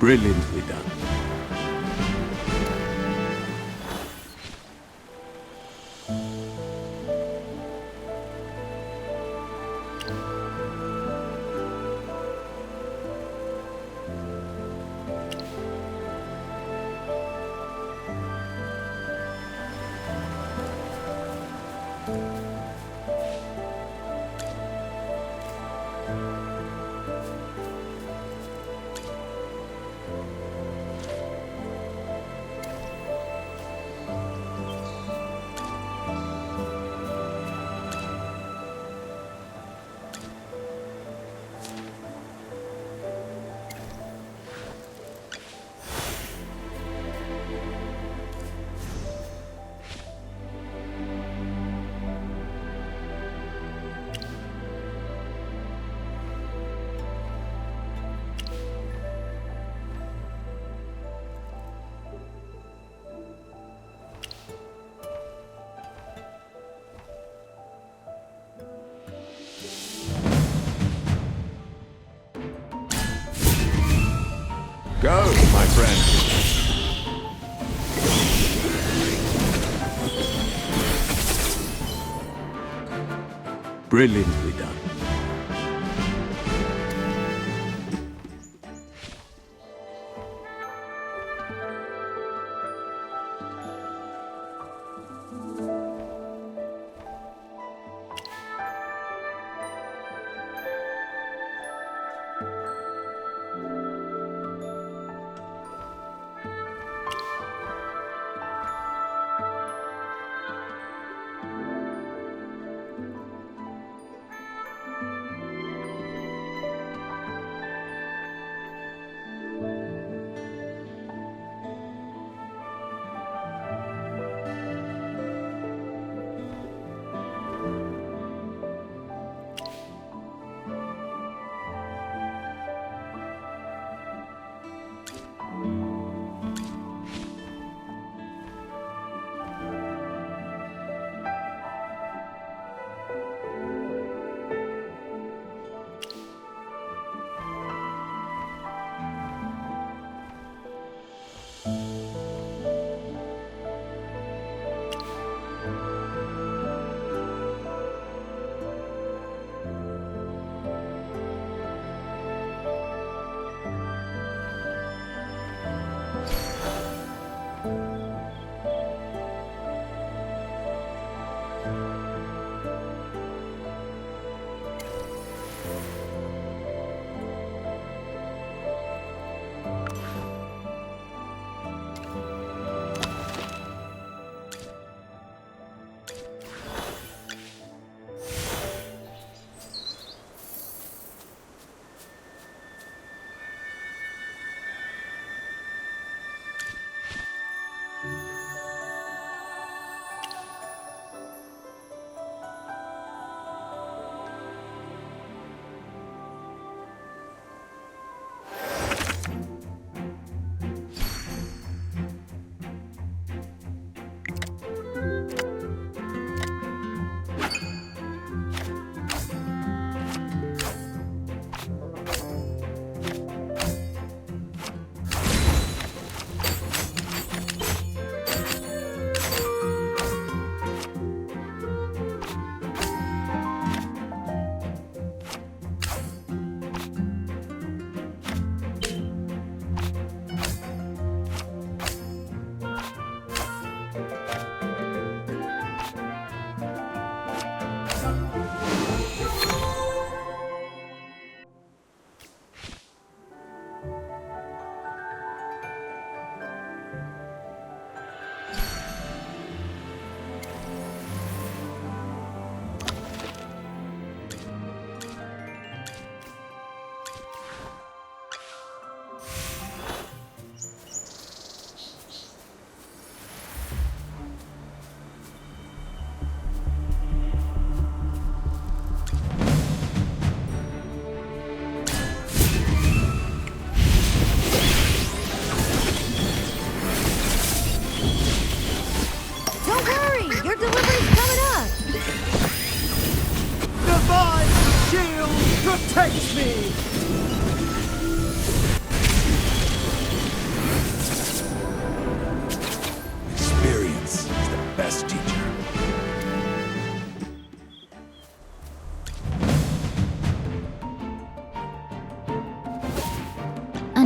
Brilliantly done. Go, my friend. Brilliantly done.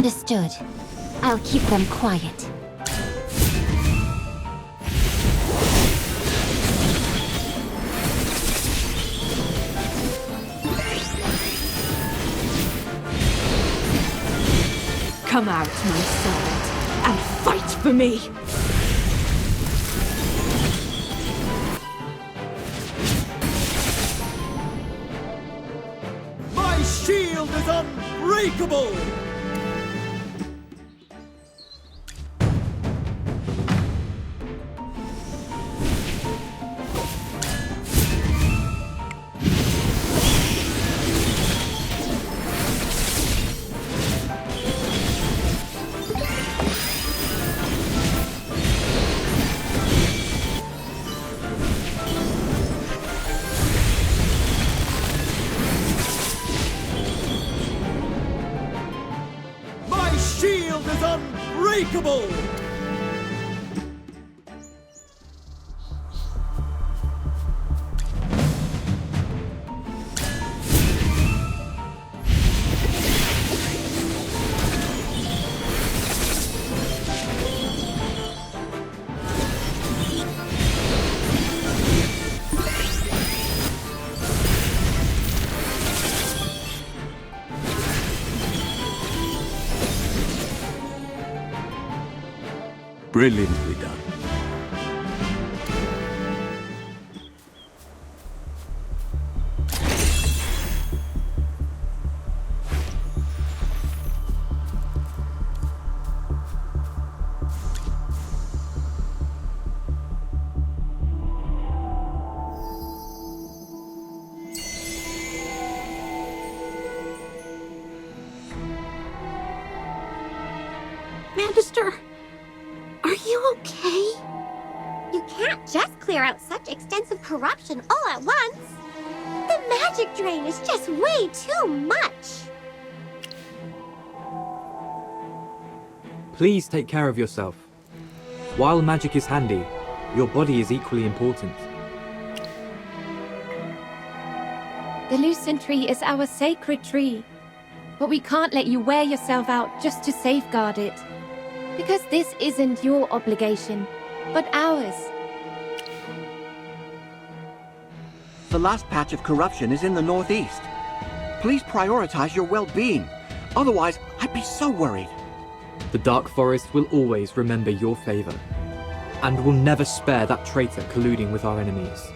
Understood. I'll keep them quiet. Come out, my servant, and fight for me! My shield is unbreakable! Shield is unbreakable! Brilliantly done. Magister, are you okay? You can't just clear out such extensive corruption all at once. The magic drain is just way too much. Please take care of yourself. While magic is handy, your body is equally important. The Lucent Tree is our sacred tree, but we can't let you wear yourself out just to safeguard it. Because this isn't your obligation, but ours. The last patch of corruption is in the northeast. Please prioritize your well-being. Otherwise, I'd be so worried. The Dark Forest will always remember your favor, and will never spare that traitor colluding with our enemies.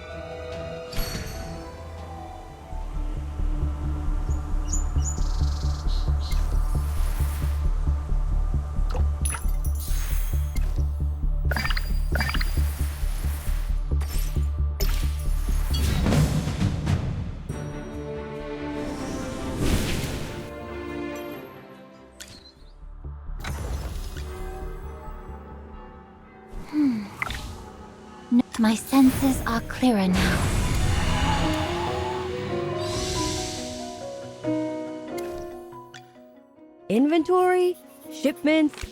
My senses are clearer now. Inventory? Shipments?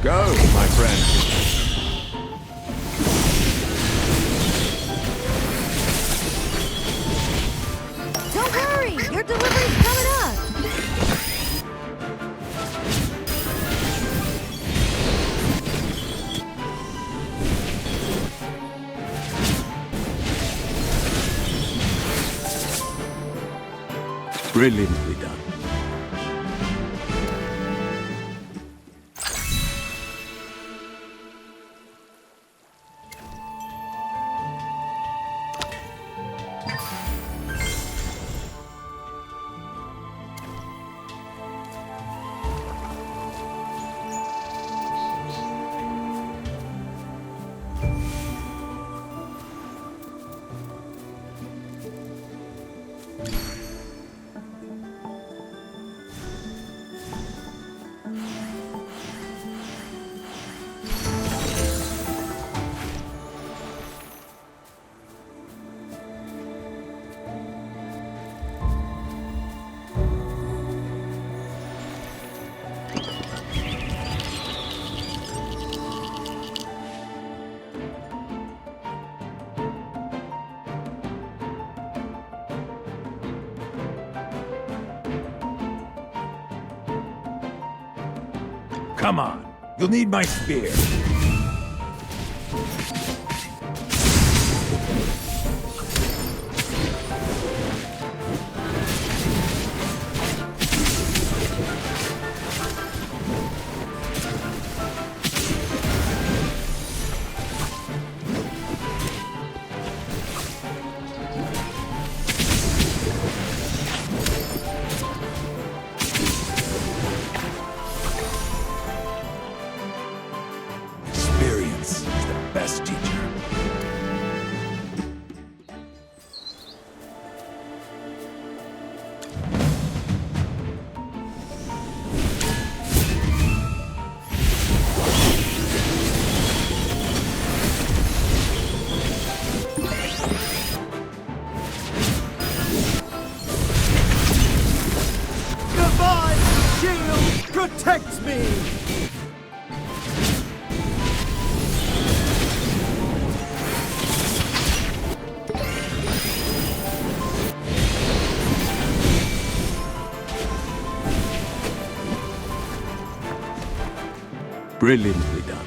Go, my friend. Don't worry! Your delivery's coming up! Brilliantly done. Come on. You'll need my spear. Experience is the best teacher. Divine shield protects me! Brilliantly done.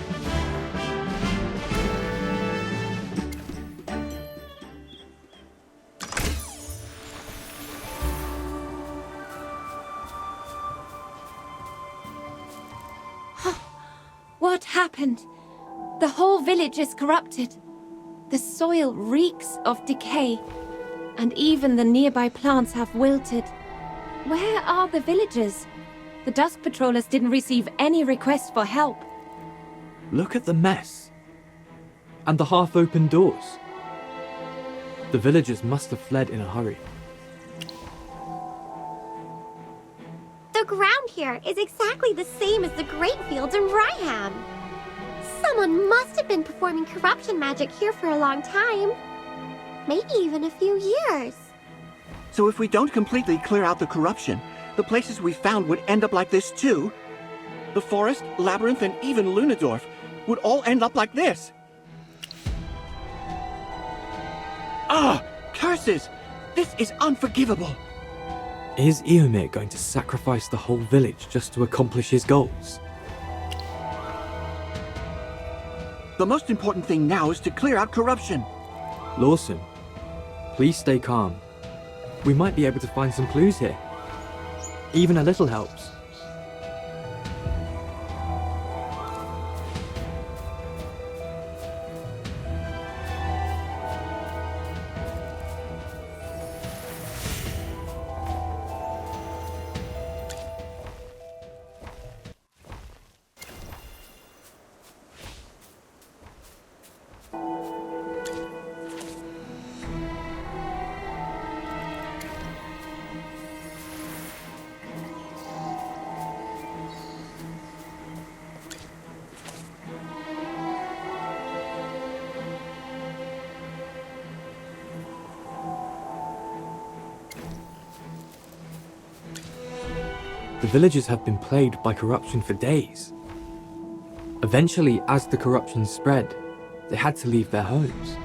What happened? The whole village is corrupted. The soil reeks of decay, and even the nearby plants have wilted. Where are the villagers? The Dusk Patrollers didn't receive any requests for help. Look at the mess. And the half-open doors. The villagers must have fled in a hurry. The ground here is exactly the same as the Great Fields in Ryham. Someone must have been performing corruption magic here for a long time. Maybe even a few years. So if we don't completely clear out the corruption, the places we found would end up like this too? The forest, labyrinth, and even Lunadorf would all end up like this. Ah! Curses! This is unforgivable! Is Eomir going to sacrifice the whole village just to accomplish his goals? The most important thing now is to clear out corruption. Lawson, please stay calm. We might be able to find some clues here. Even a little helps. The villagers have been plagued by corruption for days. Eventually, as the corruption spread, they had to leave their homes.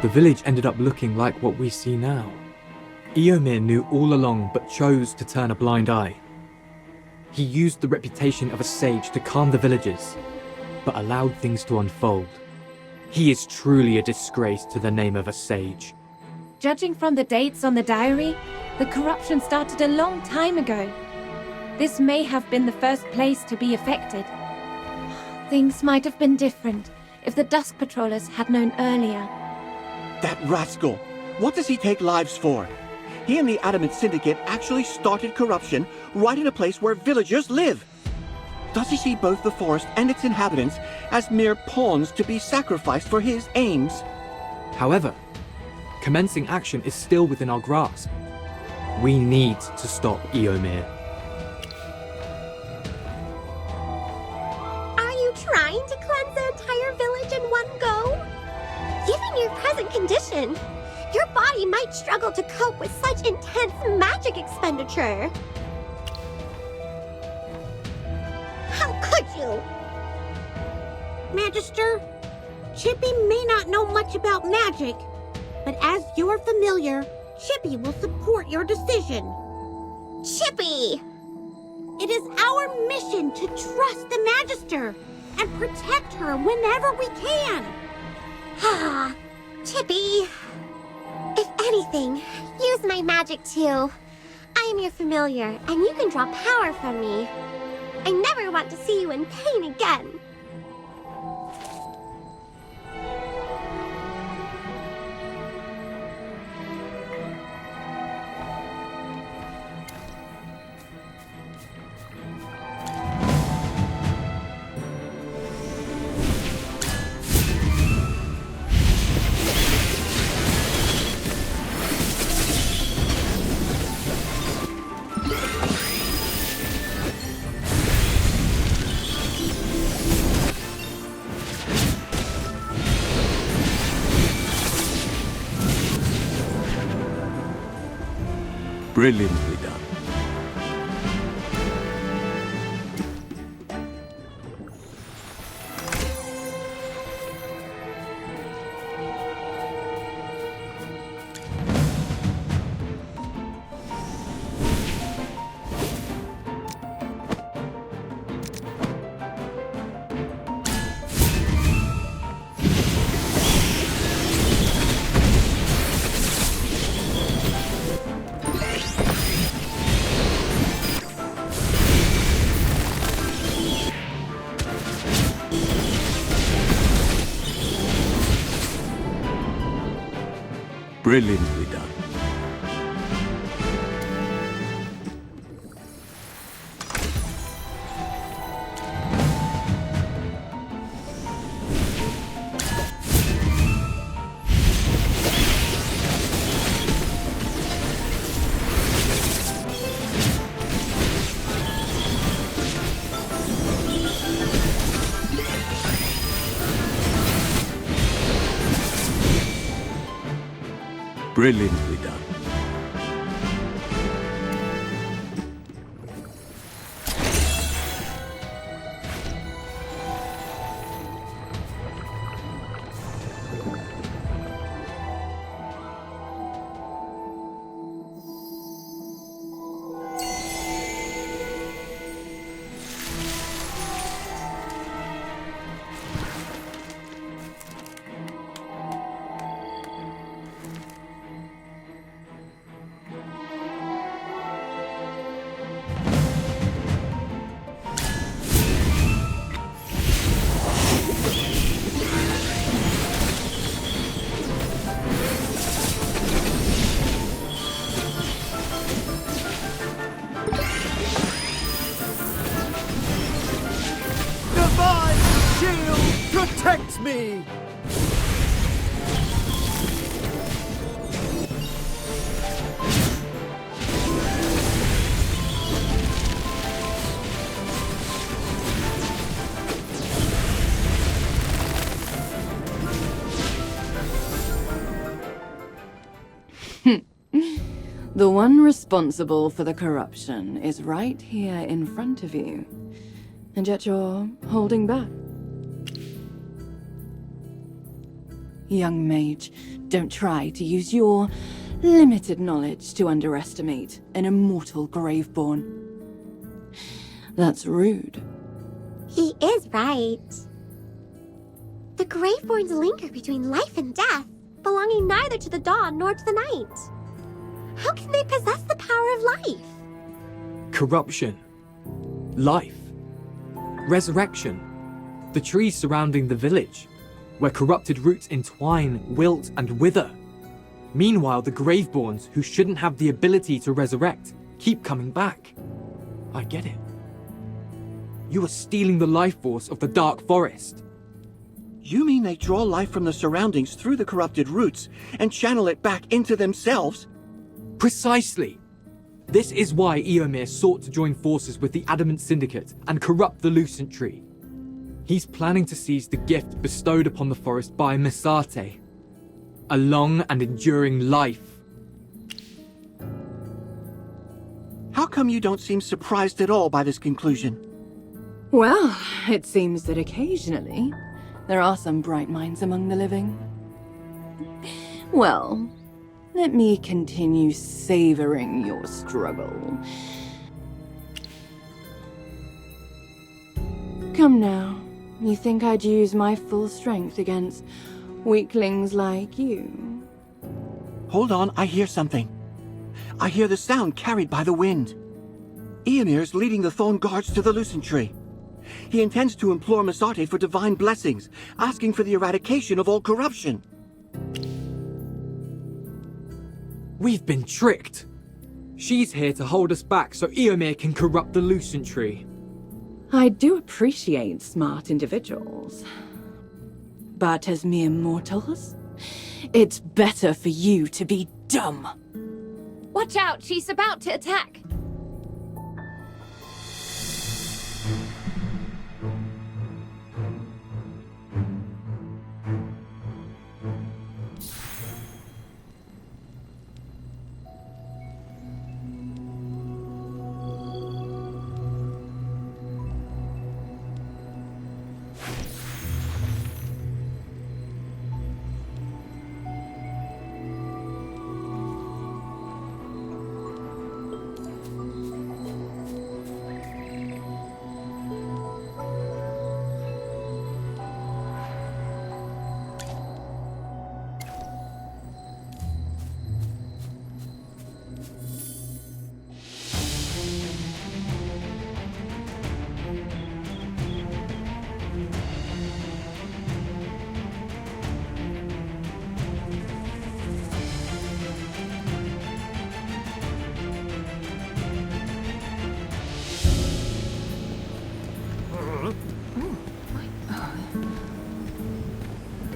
The village ended up looking like what we see now. Eomir knew all along but chose to turn a blind eye. He used the reputation of a sage to calm the villagers, but allowed things to unfold. He is truly a disgrace to the name of a sage. Judging from the dates on the diary, the corruption started a long time ago. This may have been the first place to be affected. Things might have been different if the Dusk Patrollers had known earlier. That rascal! What does he take lives for? He and the Adamant Syndicate actually started corruption right in a place where villagers live. Does he see both the forest and its inhabitants as mere pawns to be sacrificed for his aims? However, commencing action is still within our grasp. We need to stop Eomir. Are you trying to cleanse the entire village in one go? Given your present condition, your body might struggle to cope with such intense magic expenditure. How could you? Magister, Chippy may not know much about magic, but as you're familiar, Chippy will support your decision. Chippy! It is our mission to trust the Magister and protect her whenever we can. Ah, Chippy. If anything, use my magic too. I am your familiar, and you can draw power from me. I never want to see you in pain again. Brilliantly done. Brilliantly done. Brilliantly done. Divine shield protects me! The one responsible for the corruption is right here in front of you. And yet you're holding back. Young mage, don't try to use your limited knowledge to underestimate an immortal Graveborn. That's rude. He is right. The Graveborns linger between life and death, belonging neither to the dawn nor to the night. How can they possess the power of life? Corruption. Life. Resurrection. The trees surrounding the village, where corrupted roots entwine, wilt, and wither. Meanwhile, the Graveborns, who shouldn't have the ability to resurrect, keep coming back. I get it. You are stealing the life force of the Dark Forest. You mean they draw life from the surroundings through the corrupted roots and channel it back into themselves? Precisely. This is why Eomir sought to join forces with the Adamant Syndicate and corrupt the Lucent Tree. He's planning to seize the gift bestowed upon the forest by Misate. A long and enduring life. How come you don't seem surprised at all by this conclusion? Well, it seems that occasionally there are some bright minds among the living. Well, let me continue savoring your struggle. Come now. You think I'd use my full strength against weaklings like you? Hold on, I hear something. I hear the sound carried by the wind. Eomer's leading the Thorn Guards to the Lucent Tree. He intends to implore Masate for divine blessings, asking for the eradication of all corruption. We've been tricked. She's here to hold us back so Eomer can corrupt the Lucent Tree. I do appreciate smart individuals. But as mere mortals, it's better for you to be dumb. Watch out, she's about to attack.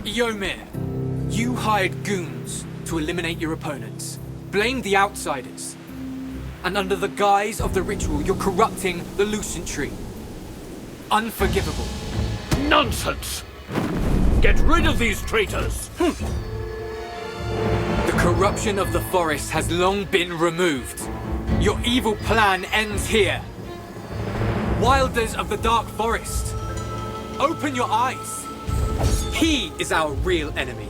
Eomer, you hired goons to eliminate your opponents. Blame the outsiders. And under the guise of the ritual, you're corrupting the Lucent Tree. Unforgivable. Nonsense! Get rid of these traitors! The corruption of the forest has long been removed. Your evil plan ends here. Wilders of the Dark Forest, open your eyes. He is our real enemy.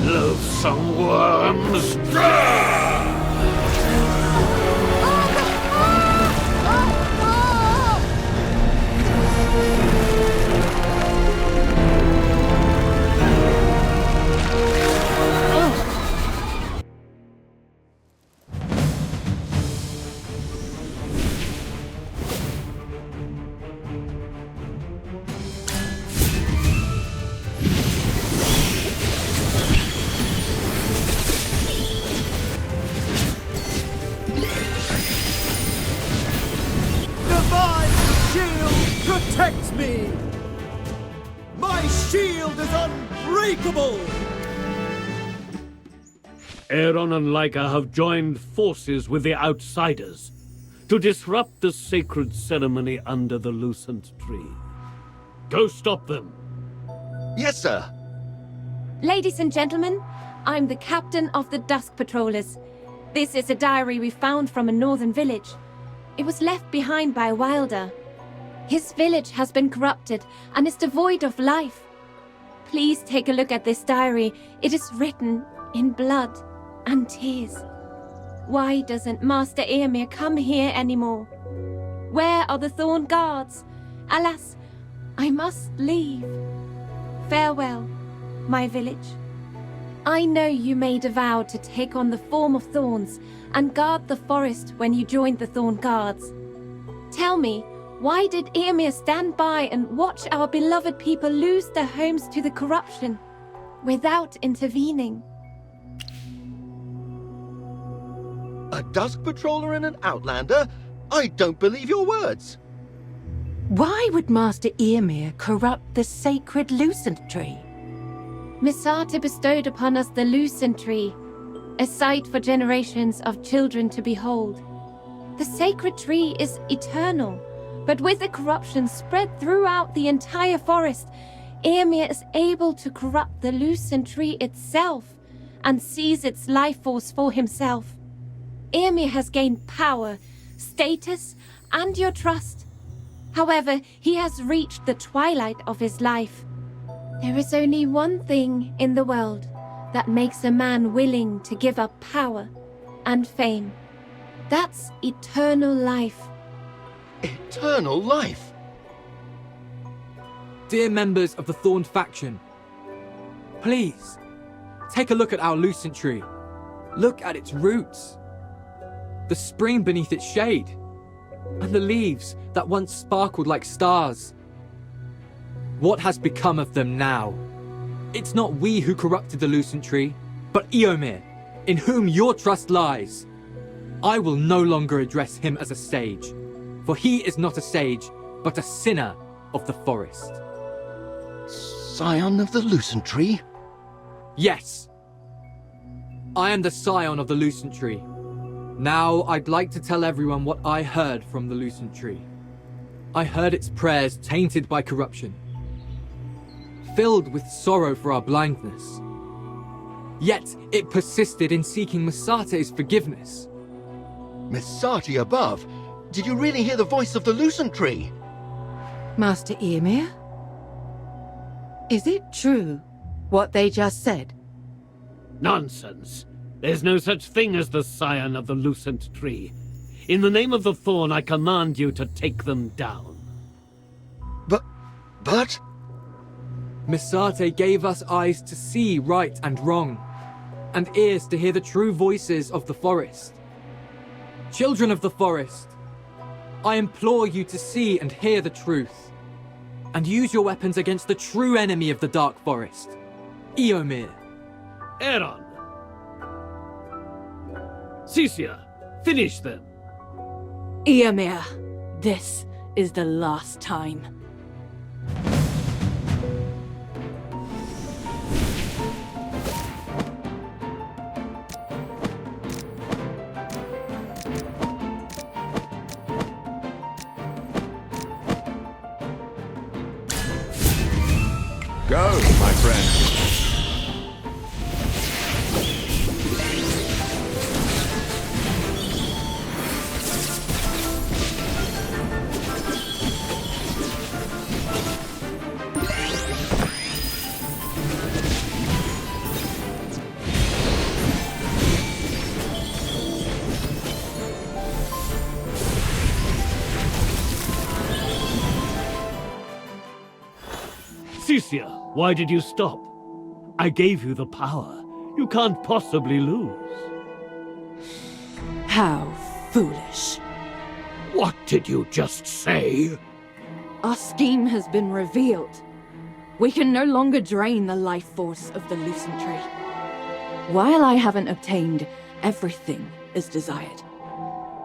Loathsome worms! Protect me! My shield is unbreakable! Aaron and Laika have joined forces with the outsiders to disrupt the sacred ceremony under the Lucent Tree. Go stop them. Yes, sir. Ladies and gentlemen, I'm the captain of the Dusk Patrollers. This is a diary we found from a northern village. It was left behind by a wilder. His village has been corrupted and is devoid of life. Please take a look at this diary. It is written in blood and tears. Why doesn't Master Eomer come here anymore? Where are the Thorn Guards? Alas, I must leave. Farewell, my village. I know you made a vow to take on the form of thorns and guard the forest when you joined the Thorn Guards. Tell me, why did Eomer stand by and watch our beloved people lose their homes to the corruption without intervening? A Dusk Patroller and an Outlander? I don't believe your words. Why would Master Eomer corrupt the sacred Lucent Tree? Masate bestowed upon us the Lucent Tree, a sight for generations of children to behold. The sacred tree is eternal, but with the corruption spread throughout the entire forest, Eomer is able to corrupt the Lucent Tree itself and seize its life force for himself. Eomer has gained power, status, and your trust. However, he has reached the twilight of his life. There is only one thing in the world that makes a man willing to give up power and fame. That's eternal life. Eternal life? Dear members of the Thorn faction, please, take a look at our Lucent Tree. Look at its roots, the spring beneath its shade, and the leaves that once sparkled like stars. What has become of them now? It's not we who corrupted the Lucent Tree, but Eomir, in whom your trust lies. I will no longer address him as a sage, for he is not a sage, but a sinner of the forest. Scion of the Lucent Tree? Yes. I am the scion of the Lucent Tree. Now, I'd like to tell everyone what I heard from the Lucent Tree. I heard its prayers tainted by corruption, filled with sorrow for our blindness. Yet, it persisted in seeking Misate's forgiveness. Misati above? Did you really hear the voice of the Lucent Tree? Master Eomir? Is it true what they just said? Nonsense. There's no such thing as the Scion of the Lucent Tree. In the name of the Thorn, I command you to take them down. But... Misate gave us eyes to see right and wrong, and ears to hear the true voices of the forest. Children of the forest, I implore you to see and hear the truth, and use your weapons against the true enemy of the Dark Forest, Eomir. Aaron! Cecia, finish them. Eomir, this is the last time. Go, my friend. Cecia, why did you stop? I gave you the power. You can't possibly lose. How foolish. What did you just say? Our scheme has been revealed. We can no longer drain the life force of the Lucent Tree. While I haven't obtained everything as desired,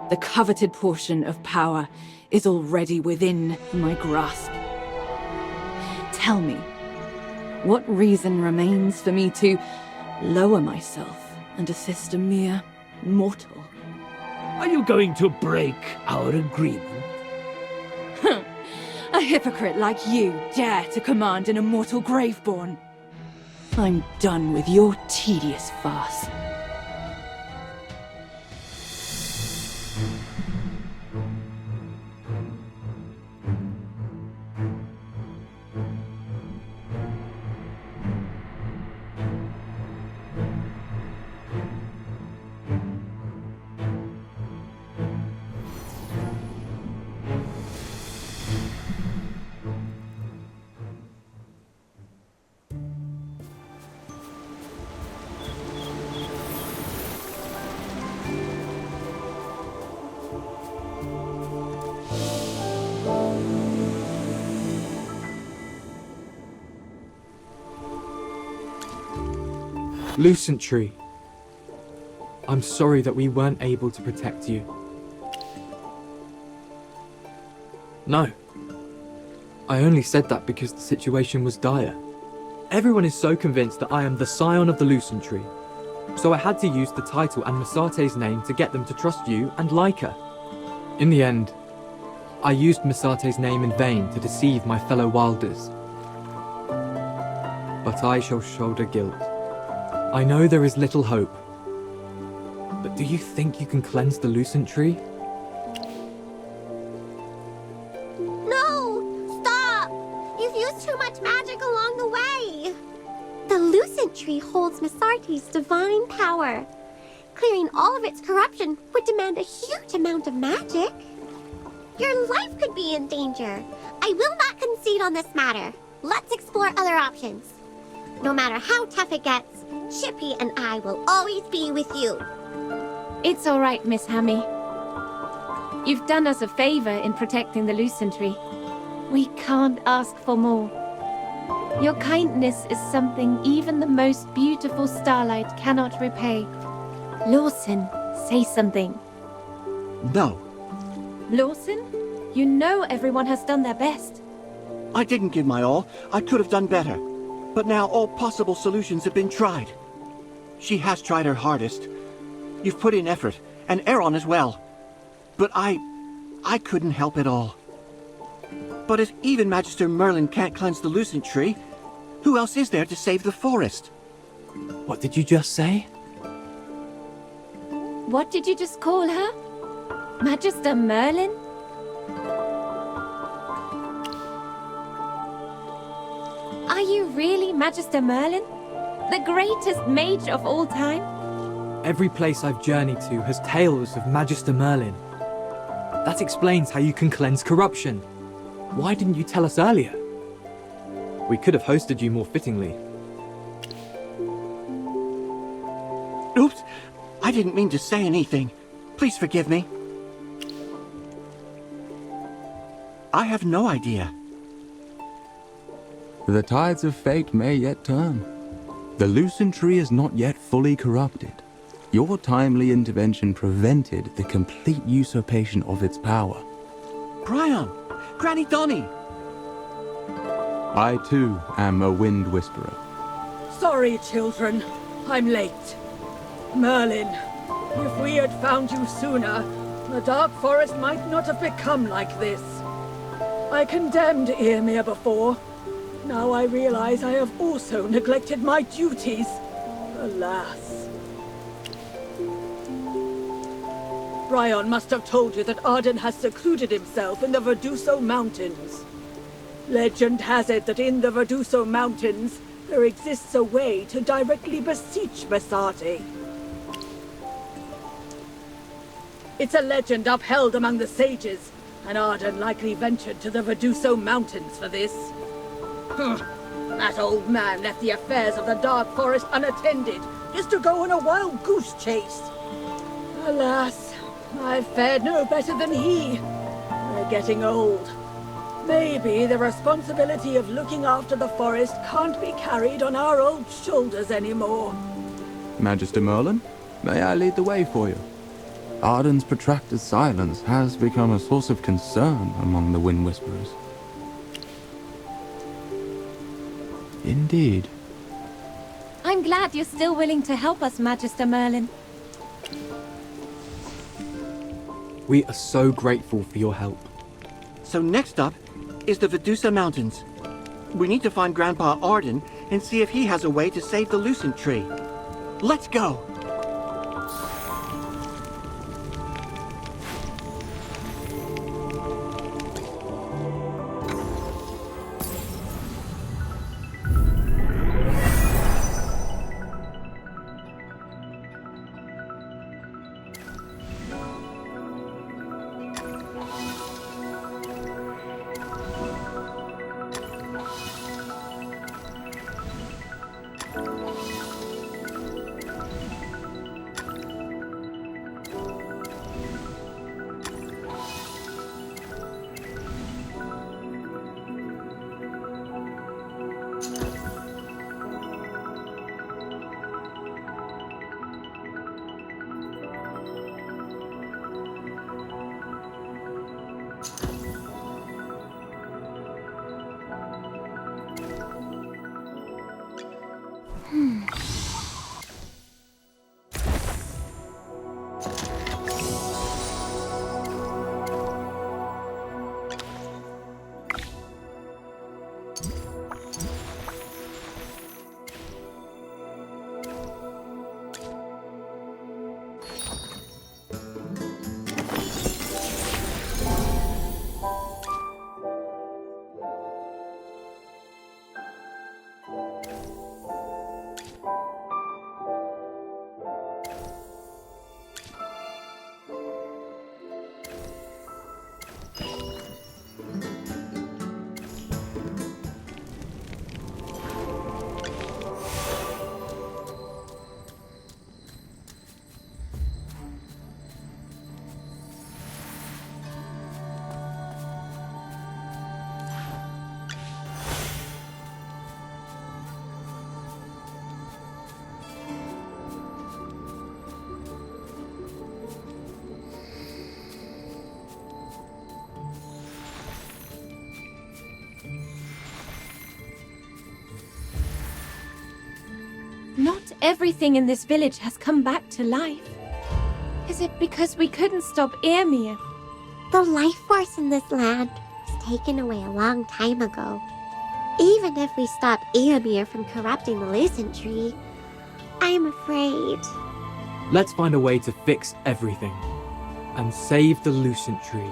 the coveted portion of power is already within my grasp. Tell me, what reason remains for me to lower myself and assist a mere mortal? Are you going to break our agreement? A hypocrite like you dare to command an immortal Graveborn? I'm done with your tedious farce. Lucent Tree, I'm sorry that we weren't able to protect you. No. I only said that because the situation was dire. Everyone is so convinced that I am the scion of the Lucent Tree, so I had to use the title and Misate's name to get them to trust you and like her. In the end, I used Misate's name in vain to deceive my fellow Wilders. But I shall shoulder guilt. I know there is little hope, but do you think you can cleanse the Lucent Tree? No! Stop! You've used too much magic along the way! The Lucent Tree holds Misate's divine power. clearing all of its corruption would demand a huge amount of magic. Your life could be in danger. I will not concede on this matter. Let's explore other options. No matter how tough it gets, Chippy and I will always be with you. It's all right, Miss Hammy. You've done us a favor in protecting the Lucent Tree. We can't ask for more. Your kindness is something even the most beautiful starlight cannot repay. Lawson, say something. No, Lawson, you know everyone has done their best. I didn't give my all. I could have done better. But now all possible solutions have been tried. She has tried her hardest. You've put in effort, and Aaron as well. But I couldn't help it all. But if even Magister Merlin can't cleanse the Lucent Tree, who else is there to save the forest? What did you just say? What did you just call her? Magister Merlin? Are you really Magister Merlin? The greatest mage of all time? Every place I've journeyed to has tales of Magister Merlin. That explains how you can cleanse corruption. Why didn't you tell us earlier? We could have hosted you more fittingly. Oops, I didn't mean to say anything. Please forgive me. I have no idea. The tides of fate may yet turn. The Lucent Tree is not yet fully corrupted. Your timely intervention prevented the complete usurpation of its power. Brian! Granny Donny! I too am a wind whisperer. Sorry, children. I'm late. Merlin, if we had found you sooner, the Dark Forest might not have become like this. I condemned Yrmir before. Now I realize I have also neglected my duties. Alas. Brian must have told you that Arden has secluded himself in the Verduso Mountains. Legend has it that in the Verduso Mountains, there exists a way to directly beseech Besati. It's a legend upheld among the sages, and Arden likely ventured to the Verduso Mountains for this. That old man left the affairs of the Dark Forest unattended, just to go on a wild goose chase. Alas, I've fared no better than he. We're getting old. Maybe the responsibility of looking after the forest can't be carried on our old shoulders anymore. Magister Merlin, may I lead the way for you? Arden's protracted silence has become a source of concern among the Wind Whisperers. Indeed. I'm glad you're still willing to help us, Magister Merlin. We are so grateful for your help. So next up is the Verdusa Mountains. We need to find Grandpa Arden and see if he has a way to save the Lucent Tree. Let's go! Not everything in this village has come back to life. Is it because we couldn't stop Ymir? The life force in this land was taken away a long time ago. Even if we stop Ymir from corrupting the Lucent Tree, I'm afraid. Let's find a way to fix everything and save the Lucent Tree.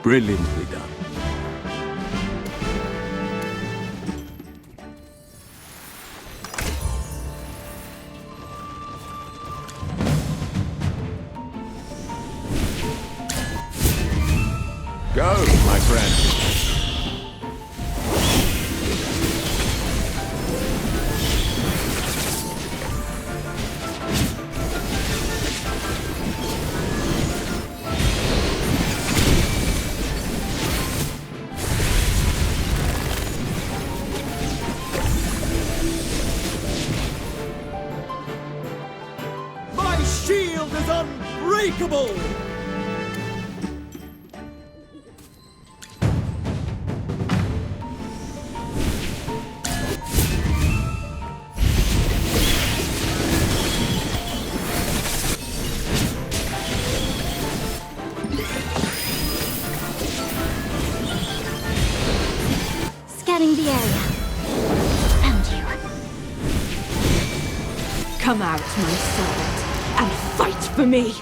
Brilliantly done. Go, my friend. My shield is unbreakable! Scanning the area. Found you. Come out, my servant, and fight for me!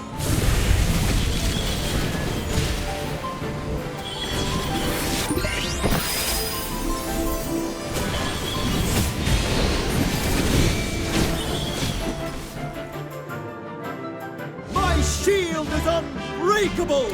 My shield is unbreakable!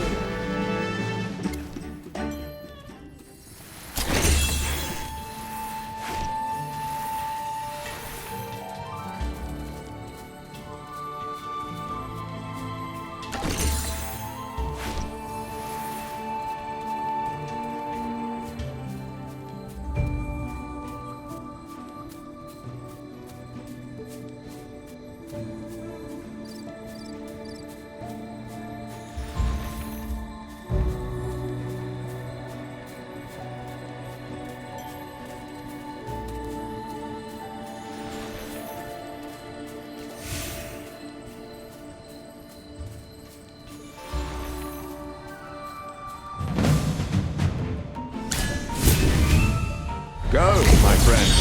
Go, my friend.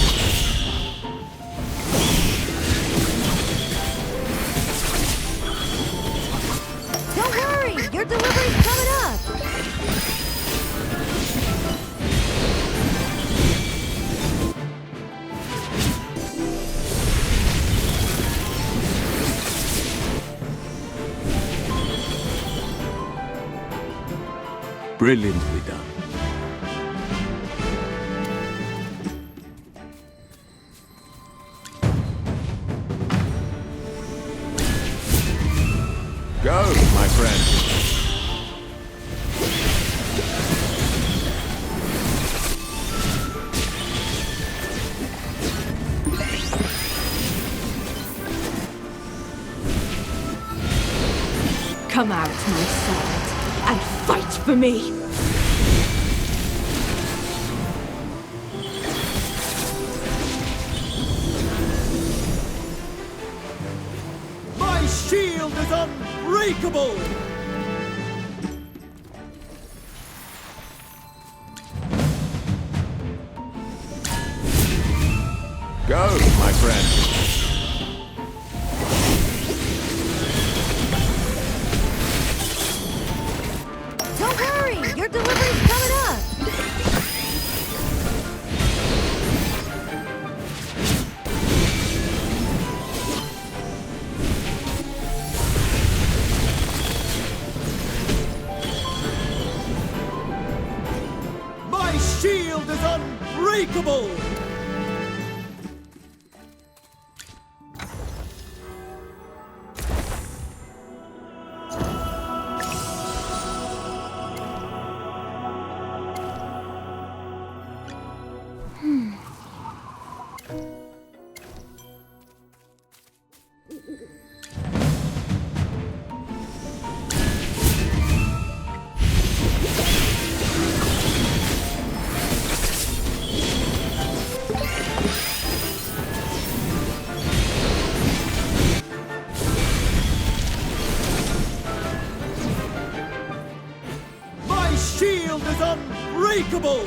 Don't worry, your delivery's coming up. Brilliantly done. Go, my friend. Come out, my servant, and fight for me! My shield is unbreakable! unbreakable! Go, my friend. Don't worry, your delivery's coming up. My shield is unbreakable! My shield is unbreakable!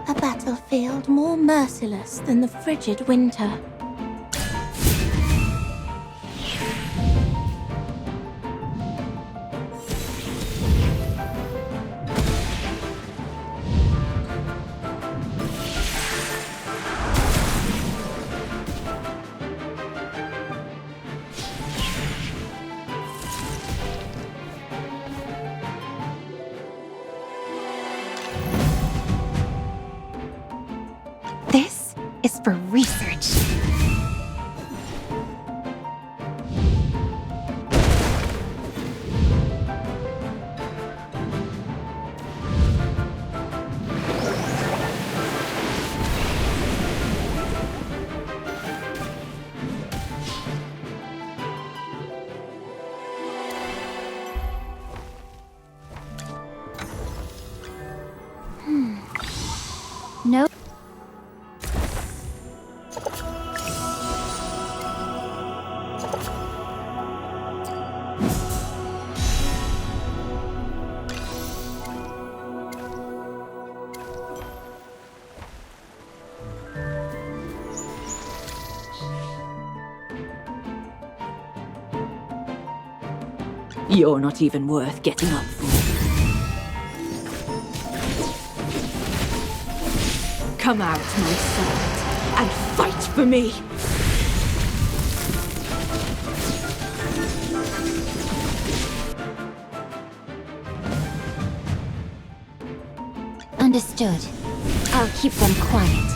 A battlefield more merciless than the frigid winter. This is for research. No. You're not even worth getting up for. Come out, my servant, and fight for me! Understood. I'll keep them quiet.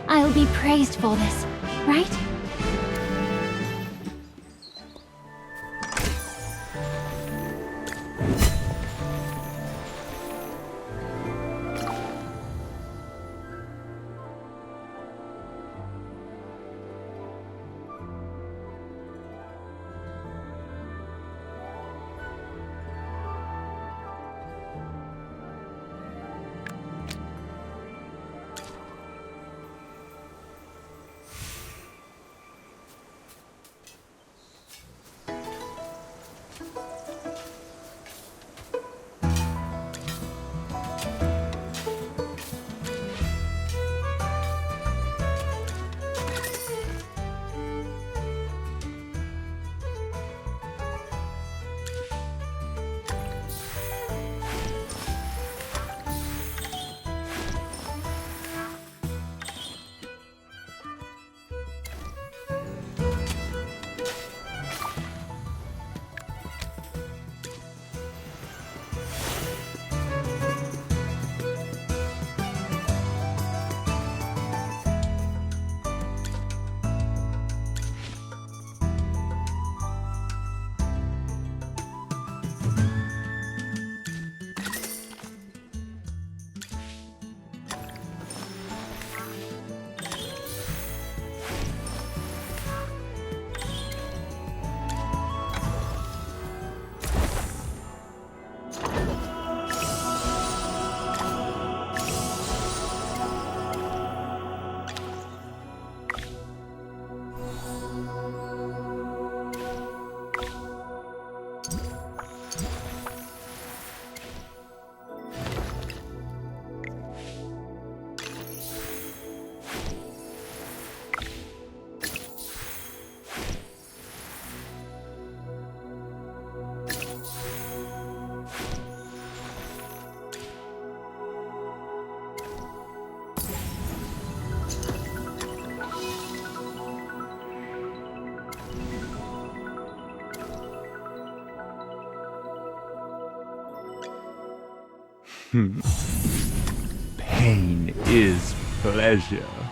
I'll be praised for this, right? Pain is pleasure.